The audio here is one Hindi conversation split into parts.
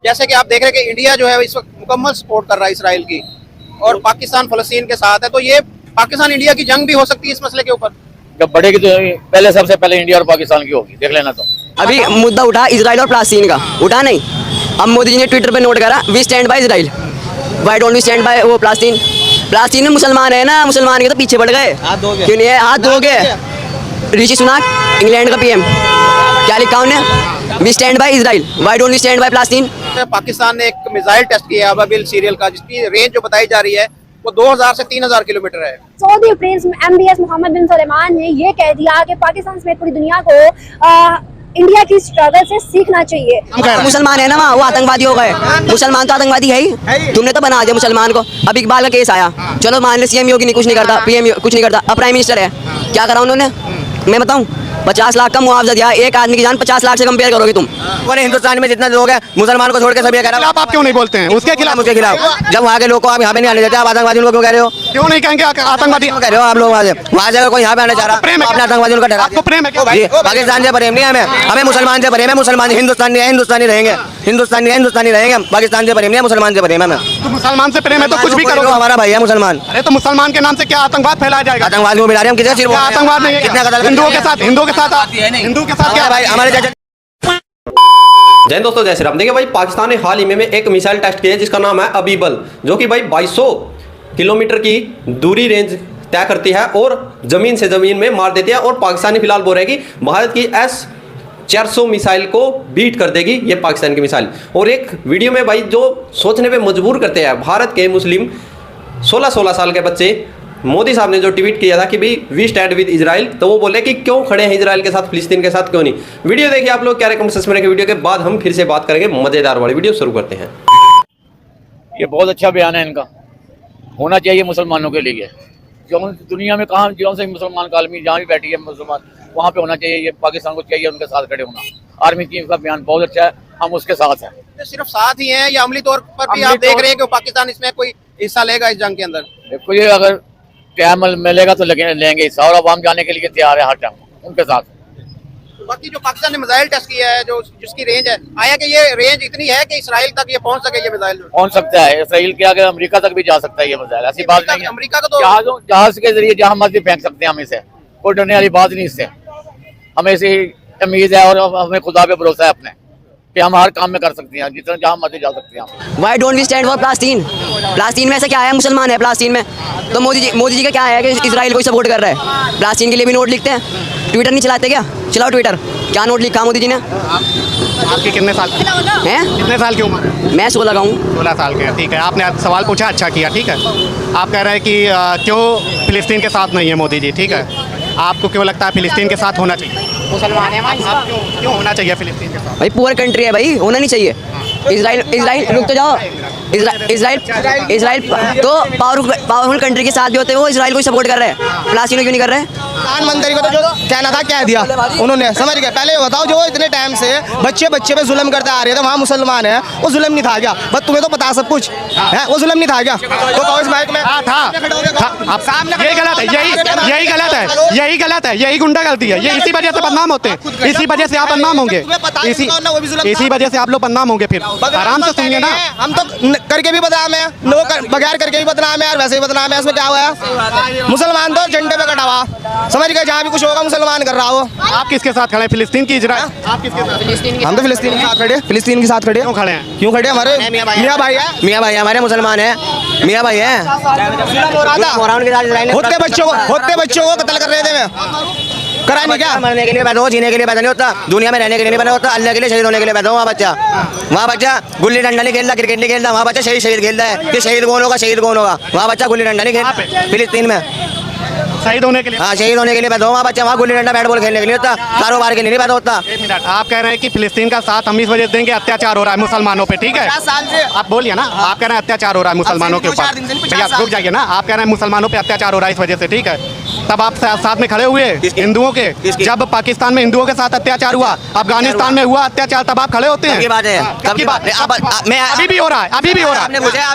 जैसे कि आप देख रहे हैं कि इंडिया जो है इस वक्त मुकम्मल सपोर्ट कर रहा है इसराइल की, और पाकिस्तान फलस्तीन के साथ है, तो ये पाकिस्तान इंडिया की जंग भी हो सकती है इस मसले के ऊपर। जब बढ़ेगी तो पहले सबसे पहले इंडिया और पाकिस्तान की होगी, देख लेना। तो अभी मुद्दा उठा इसराइल और फलस्तीन का, उठा नहीं। अब मोदी जी ने ट्विटर पे नोट करा, we stand by Israel, why don't we stand by वो फलस्तीन। फलस्तीन में मुसलमान है ना, मुसलमान के तो पीछे बढ़ गए, क्यों नहीं है? हाथ धोगे। ऋषि सुनाक, इंग्लैंड का पीएम, क्या लिखा उन्हें? We stand by Israel, why don't we stand by फलस्तीन। पाकिस्तान ने एक मिसाइल टेस्ट किया है अबाबिल सीरियल का, जिसकी रेंज जो बताई जा रही है वो 2000 से 3000 किलोमीटर है। सऊदी प्रिंस MBS मोहम्मद बिन सलमान ने ये कह दिया कि पाकिस्तान समेत पूरी दुनिया को इंडिया की स्ट्रगल से सीखना चाहिए। मुसलमान है ना वहाँ, वो आतंकवादी हो गए। मुसलमान तो आतंकवादी है ही, तुमने तो बना दिया मुसलमान को। अब इकबाल का केस आया, चलो मान ले CM योगी कुछ नहीं करता, PM कुछ नहीं करता, अब प्राइम मिनिस्टर है, क्या करा उन्होंने? मैं बताऊं, 50 लाख का मुआवजा दिया, एक आदमी की जान 50 लाख से कंपेयर करोगे तुम? पूरे हिंदुस्तान में जितना लोग हैं मुसलमान को छोड़ के सभी कह रहे हो। आप क्यों नहीं बोलते हैं उसके खिलाफ? उसके खिलाफ जब वहाँ के लोग को आप यहाँ पे नहीं आने देते, आप आतंकवादियों को क्यों कह रहे हो? क्यों नहीं कहेंगे आतंकवादी? कह रहे हो आप लोग वहाँ से कोई यहाँ पे आने चाह रहा, अपने आतंकवादियों का ठहरा। आपको प्रेम है क्या? पाकिस्तान से प्रेम नहीं है हमें मुसलमान से प्रेम है। मुसलमान हिंदुस्तानी है, हिंदुस्तानी रहेंगे, हिंदुस्तानी है, हिंदुस्तानी रहेंगे। पाकिस्तान से प्रेम नहीं है, मुसलमान से प्रेम है हमें। तो मुसलमान से प्रेम है तो कुछ भी करो, हमारा भाई है मुसलमान। अरे तो मुसलमान के नाम से क्या आतंकवाद फैलाया जाएगा? आतंकवाद को मिला रहे हम किसी क्या आतंकवाद नहीं है? हिंदुओं के साथ, हिंदू के साथ क्या भाई हमारे जय दोस्तों, जय श्री राम। देखिए भाई, पाकिस्तान ने हाल ही में एक मिसाइल टेस्ट किया जिसका नाम है अबीबल, जो कि भाई 2200 किलोमीटर की दूरी रेंज तय करती है और जमीन से जमीन में मार देती है। और पाकिस्तानी फिलहाल बोल रहे हैं कि भारत की S-400 मिसाइल को बीट कर देगी ये पाकिस्तान की मिसाइल। और एक वीडियो में भाई जो सोचने पे मजबूर करते हैं भारत के मुस्लिम 16-16 साल के बच्चे, मोदी साहब ने जो ट्वीट किया था कि भाई वी स्टैंड विद इजराइल, तो वो बोले कि क्यों खड़े हैं इजराइल के साथ, फिलिस्तीन के साथ क्यों नहीं। वीडियो देखिए आप लोग, क्या कमेंट्स में। वीडियो के बाद हम फिर से बात करेंगे, मजेदार वाली वीडियो शुरू करते हैं। ये बहुत अच्छा बयान है इनका, होना चाहिए मुसलमानों के लिए। क्यों दुनिया में कहाँ जो से मुसलमान का आदमी जहाँ भी बैठी है मुसलमान, वहाँ पे होना चाहिए। ये पाकिस्तान को चाहिए उनके साथ खड़े होना। आर्मी चीफ का बयान बहुत अच्छा है, हम उसके साथ हैं। तो सिर्फ साथ ही हैं या अमली तौर पर भी आप देख रहे हैं कि पाकिस्तान इसमें कोई हिस्सा लेगा इस जंग के अंदर? देखो, ये अगर टाइम मिलेगा तो लेंगे हिस्सा, और अवाम जाने के लिए तैयार है हर टाइम उनके साथ। बाकी जो पाकिस्तान ने मिसाइल टेस्ट किया है, जो जिसकी रेंज है, आया कि ये रेंज इतनी है कि इसराइल तक ये पहुंच सके, ये मिसाइल पहुंच सकता है इसराइल के आगे, अमरीका तक भी जा सकता है ये मिसाइल। ऐसी बात नहीं है, अमरीका का तो जहाज के जरिए जहाँ मर्जी फेंक सकते हैं हम इसे, कोई डरने वाली बात नहीं इससे। हमें ऐसी उम्मीद है और हमें खुदा पे भरोसा है अपने कि हम हर काम में कर सकते हैं, जितना जहाँ मर्जी जा सकते हैं। Why don't we stand for फलस्तीन? फलस्तीन में ऐसा क्या है? मुसलमान है फलस्तीन में, तो मोदी जी का क्या है कि इसराइल को सपोर्ट कर रहा है? फलस्तीन के लिए भी नोट लिखते हैं, ट्विटर नहीं चलाते क्या? चलाओ ट्विटर, क्या नोट लिखा मोदी जी ने? आपके कितने साल हैं? कितने साल की उम्र? मैं 16 का हूँ। 16 साल के, ठीक है। आपने सवाल पूछा, अच्छा किया, ठीक है। आप कह रहे हैं कि क्यों फिलिस्तीन के साथ नहीं है मोदी जी, ठीक है। आपको क्यों लगता है फिलिस्तीन के साथ होना चाहिए? मुसलमान है भाई, क्यों होना चाहिए फिलिस्तीन के साथ? भाई पुअर कंट्री है भाई, होना नहीं चाहिए। इसराइल रुक तो जाओ, इसराइल तो पावरफुल कंट्री के साथ भी होते हैं, वो इसराइल को सपोर्ट कर रहे हैं, फलस्तीन को क्यों नहीं कर रहे हैं? प्रधानमंत्री को तो जो कहना था कह दिया उन्होंने, समझ गए। पहले बताओ, जो इतने टाइम से बच्चे पे जुल्म करते आ रहे थे, वहाँ मुसलमान है, वो जुल्म नहीं था क्या? बस तुम्हें तो पता सब कुछ है, वो जुल्म नहीं था क्या? तो इस माइक में था। यही गलत है, यही गलत है, यही गलत है, यही गुंडागर्दी है। ये इसी वजह से बदनाम होते हैं, इसी वजह से आप बदनाम होंगे, इसी वजह से आप लोग बदनाम होंगे। फिर आराम से सुनिए ना, हम तो करके भी बदनाम है, लोग बगैर करके भी बदनाम है और वैसे भी बदनाम है। इसमें क्या हुआ है? मुसलमान तो झंडे पे कटा हुआ, समझ गए, जहाँ भी कुछ होगा मुसलमान कर रहा हो। आप किसके साथ खड़े हैं? फिलिस्तीन की इजराइल? आप किसके साथ? हम तो फिलिस्तीन के साथ खड़े, फिलिस्तीन के साथ खड़े। क्यों खड़े हैं? क्यों खड़े? हमारे मियाँ भाई है, मियाँ भाई हमारे मुसलमान है, मियाँ भाई है। होते बच्चों को कत्ल कर रहे थे, करा नहीं क्या? मरने के लिए पैदा हो, जीने के लिए पैदा नहीं होता, दुनिया में रहने के लिए नहीं पैदा होता, अल्लाह के लिए शहीद होने के लिए पैदा हो। वहाँ बच्चा गुल्ली डंडा नहीं खेलता, क्रिकेट नहीं खेलता, वहाँ बच्चा शहीद खेलता है कि शहीद कौन होगा। वहाँ बच्चा गुल्ली डंडा नहीं खेलता फिलिस्तीन में, शहीद होने के लिए। हाँ, शहीद होने के लिए पैदा हो। वहाँ बच्चा वहाँ गुल्ली डंडा बैट बॉल खेलने के लिए होता, कारोबार के लिए नहीं पैदा होता। एक मिनट, आप कह रहे हैं कि फिलिस्तीन का साथ हम इस वजह से देंगे, अत्याचार हो रहा है मुसलमानों पे, ठीक है? आप बोलिए ना, आप कह रहे हैं अत्याचार हो रहा है मुसलमानों के ऊपर, रुक जाइए ना। आप कह रहे हैं मुसलमानों पे अत्याचार हो रहा है इस वजह से, ठीक है। तब आप साथ में खड़े हुए हिंदुओं के? जब पाकिस्तान में हिंदुओं के साथ अत्याचार हुआ, अफगानिस्तान में हुआ अत्याचार, तब आप खड़े होते हैं? बात है, कब की बात? अभी भी हो रहा है, अभी भी हो रहा है,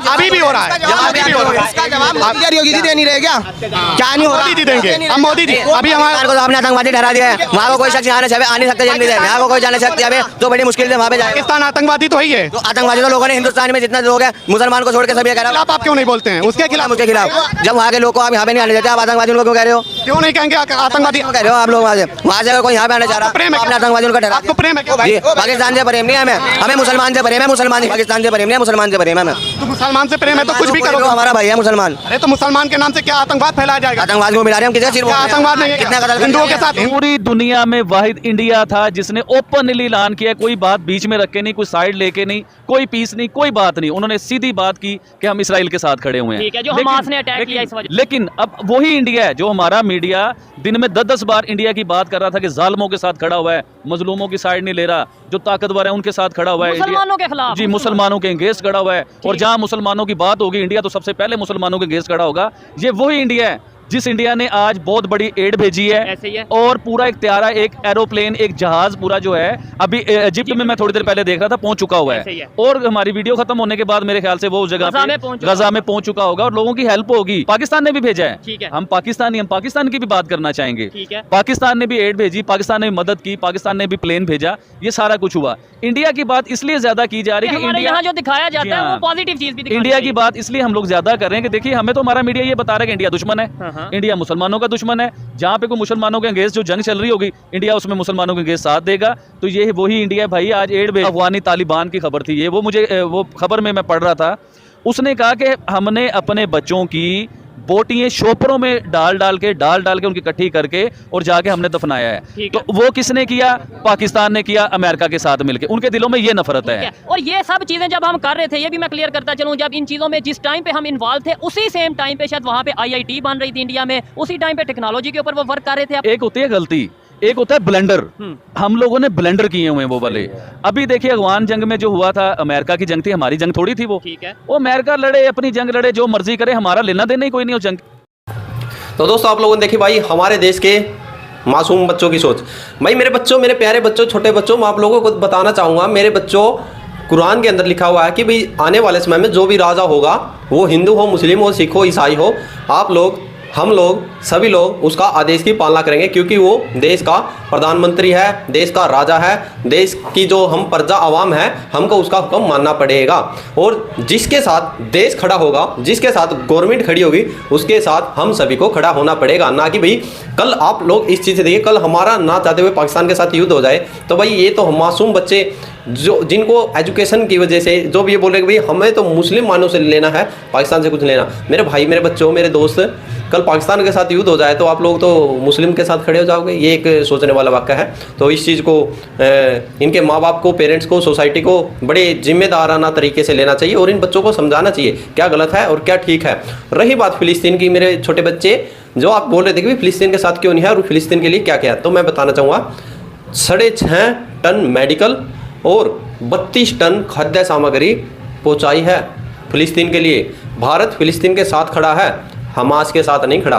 अभी भी हो रहा है, अभी भी हो रहा है। योगी जी दे नहीं रहे क्या? क्या नहीं हो रहा? मोदी जी देंगे, अब मोदी जी अभी हमारे को आपने आतंकवादी ठहरा दिया है। वहाँ को कोई शख्स आ नहीं सकता जल्दी से, यहाँ को कोई जाने सकते अभी तो बड़ी मुश्किल से वहाँ पे जाए। पाकिस्तान आतंकवादी तो ही है। तो आतंकवादी तो लोगों ने हिंदुस्तान में जितना लोग हैं मुसलमान को छोड़ के सभी कह रहा आप क्यों नहीं बोलते हैं उसके खिलाफ? उसके खिलाफ जब वहाँ के लोग को आप यहाँ पे नहीं आने देते, आप आतंकवादी को क्यों कह रहे हो? क्यों नहीं कहेंगे आतंकवादी? कह रहे हो आप लोग वहाँ से कोई यहाँ पे आने चाह रहा है, आपने आतंकवादियों का ठहरा। आपको प्रेम है क्या भाई? पाकिस्तान से प्रेम नहीं है हमें मुसलमान से प्रेम है। मुसलमान पाकिस्तान से प्रेम नहीं है, मुसलमान से प्रेम है हमें। तो मुसलमान से प्रेम है तो कुछ भी करो, हमारा भाई है मुसलमान। अरे तो मुसलमान के नाम से क्या आतंकवाद फैलाया जाएगा? आतंकवाद को मिला रहे हम किसी आतंकवाद नहीं है, कितना कत्ल हिंदुओं के साथ। पूरी दुनिया में वाहिद इंडिया था जिसने ओपनली ऐलान किया, कोई बात बीच में रख के नहीं, कोई साइड लेके नहीं, कोई पीस नहीं, कोई बात नहीं। उन्होंने सीधी बात की कि हम इसराइल के साथ खड़े हुए हैं। ठीक है, जो हमास ने अटैक किया इस वजह। लेकिन अब वही इंडिया है जो हमारा मीडिया दिन में 10-10 बार इंडिया की बात कर रहा था कि जालिमों के साथ खड़ा हुआ है, मजलूमों की साइड नहीं ले रहा, जो ताकतवर है उनके साथ खड़ा हुआ है, मुसलमानों के खिलाफ जी, मुसलमानों के अगेंस्ट खड़ा हुआ है। और जहां मुसलमानों की बात होगी, इंडिया तो सबसे पहले मुसलमानों के अगेंस्ट खड़ा होगा। ये वही इंडिया है जिस इंडिया ने आज बहुत बड़ी एड भेजी है, ऐसे ही है। और पूरा एक त्यारा, एक एरोप्लेन, एक जहाज पूरा जो है अभी इजिप्ट में मैं थोड़ी देर पहले देख रहा था पहुंच चुका हुआ ऐसे ही है। है। और हमारी वीडियो खत्म होने के बाद मेरे ख्याल से वो उस जगह गजा में पहुंच चुका होगा और लोगों की हेल्प होगी। पाकिस्तान ने भी भेजा है, ठीक है। हम पाकिस्तान की भी बात करना चाहेंगे। ठीक है। पाकिस्तान ने भी एड भेजी, पाकिस्तान ने भी मदद की, पाकिस्तान ने भी प्लेन भेजा, ये सारा कुछ हुआ। इंडिया की बात इसलिए ज्यादा की जा रही है कि इंडिया यहाँ जो दिखाया जाता है हाँ। वो पॉजिटिव चीज भी दिखानी इंडिया की चाहिए। बात इसलिए हम लोग ज्यादा कर रहे हैं कि देखिए, हमें तो हमारा मीडिया ये बता रहा है कि इंडिया दुश्मन है, हाँ। इंडिया मुसलमानों का दुश्मन है। जहां पे कोई मुसलमानों के अगेंस्ट जो जंग चल रही होगी, इंडिया उसमें मुसलमानों के अगेंस्ट साथ देगा। तो ये वही इंडिया है भाई। आज एड अफगानी तालिबान की खबर थी ये, वो मुझे वो खबर में मैं पढ़ रहा था, उसने कहा कि हमने अपने बच्चों की बोटियां शोपरों में डाल के उनकी इकट्ठी करके और जाके हमने दफनाया है। तो वो किसने किया? पाकिस्तान ने किया, अमेरिका के साथ मिलकर। उनके दिलों में ये नफरत है। और ये सब चीजें जब हम कर रहे थे, ये भी मैं क्लियर करता चलूं, जब इन चीजों में जिस टाइम पे हम इन्वॉल्व थे, उसी सेम टाइम पे शायद वहां पे IIT बन रही थी इंडिया में, उसी टाइम पे टेक्नोलॉजी के ऊपर वो वर्क कर रहे थे। एक होती है गलती, एक होता है ब्लेंडर। हम लोगों ने ब्लेंडर किए हुए हैं वो वाले। अभी देखिए, अफगान जंग में जो हुआ था, अमेरिका की जंग थी, हमारी जंग थोड़ी थी वो। ठीक है, वो अमेरिका लड़े, अपनी जंग लड़े, जो मर्जी करे, हमारा लेना देना ही कोई नहीं हो जंग। तो दोस्तों, आप लोगों ने देखी भाई हमारे देश के मासूम बच्चों की सोच। भाई मेरे बच्चों, मेरे प्यारे बच्चों, छोटे बच्चों, मैं आप लोगों को बताना चाहूँगा, मेरे बच्चों, कुरान के अंदर लिखा हुआ है कि भाई आने वाले समय में जो भी राजा होगा, वो हिंदू हो, मुस्लिम हो, सिख हो, ईसाई हो, आप लोग, हम लोग, सभी लोग उसका आदेश की पालना करेंगे, क्योंकि वो देश का प्रधानमंत्री है, देश का राजा है, देश की जो हम प्रजा आवाम है, हमको उसका हुक्म मानना पड़ेगा। और जिसके साथ देश खड़ा होगा, जिसके साथ गवर्नमेंट खड़ी होगी, उसके साथ हम सभी को खड़ा होना पड़ेगा। ना कि भाई कल आप लोग इस चीज़ से देखिए, कल हमारा ना चाहते हुए पाकिस्तान के साथ युद्ध हो जाए, तो भाई ये तो मासूम बच्चे जो जिनको एजुकेशन की वजह से जो भी ये बोल रहे कि भाई हमें तो मुस्लिम मानों से लेना है, पाकिस्तान से कुछ लेना। मेरे भाई, मेरे बच्चों, मेरे दोस्त, कल पाकिस्तान के साथ युद्ध हो जाए तो आप लोग तो मुस्लिम के साथ खड़े हो जाओगे, ये एक सोचने वाला वाक़या है। तो इस चीज़ को इनके माँ बाप को, पेरेंट्स को, सोसाइटी को बड़े जिम्मेदाराना तरीके से लेना चाहिए और इन बच्चों को समझाना चाहिए क्या गलत है और क्या ठीक है। रही बात फ़िलिस्तीन की, मेरे छोटे बच्चे जो आप बोल रहे थे कि फ़िलिस्तीन के साथ क्यों नहीं है और फ़िलिस्तीन के लिए क्या क्या है, तो मैं बताना चाहूँगा, 6.5 टन मेडिकल और 32 टन खाद्य सामग्री पहुँचाई है फ़िलिस्तीन के लिए। भारत फ़िलिस्तीन के साथ खड़ा है, हमास के साथ नहीं खड़ा।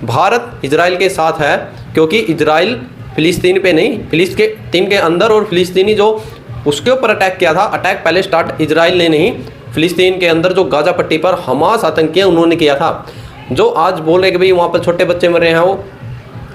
भारत इजराइल के साथ है, क्योंकि इजराइल फ़िलिस्तीन पे नहीं, फ़िलिस्तीन के अंदर, और फ़िलिस्तीनी जो उसके ऊपर अटैक किया था, अटैक पहले स्टार्ट इजराइल ने नहीं, फ़िलिस्तीन के अंदर जो गाज़ा पट्टी पर हमास आतंकी है उन्होंने किया था। जो आज बोल रहे कि भाई वहाँ पर छोटे बच्चे मर रहे हैं, वो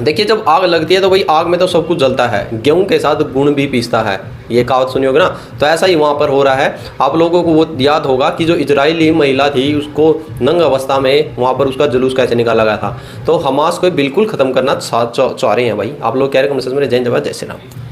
देखिए, जब आग लगती है तो भाई आग में तो सब कुछ जलता है, गेहूं के साथ गुण भी पीसता है, ये कहावत सुनी होगी ना। तो ऐसा ही वहाँ पर हो रहा है। आप लोगों को वो याद होगा कि जो इजरायली महिला थी, उसको नंग अवस्था में वहाँ पर उसका जुलूस कैसे निकाला गया था। तो हमास को बिल्कुल ख़त्म करना चाह रहे हैं भाई। आप लोग कह रहे हैं मैसेज में, जय जवान जय श्री राम।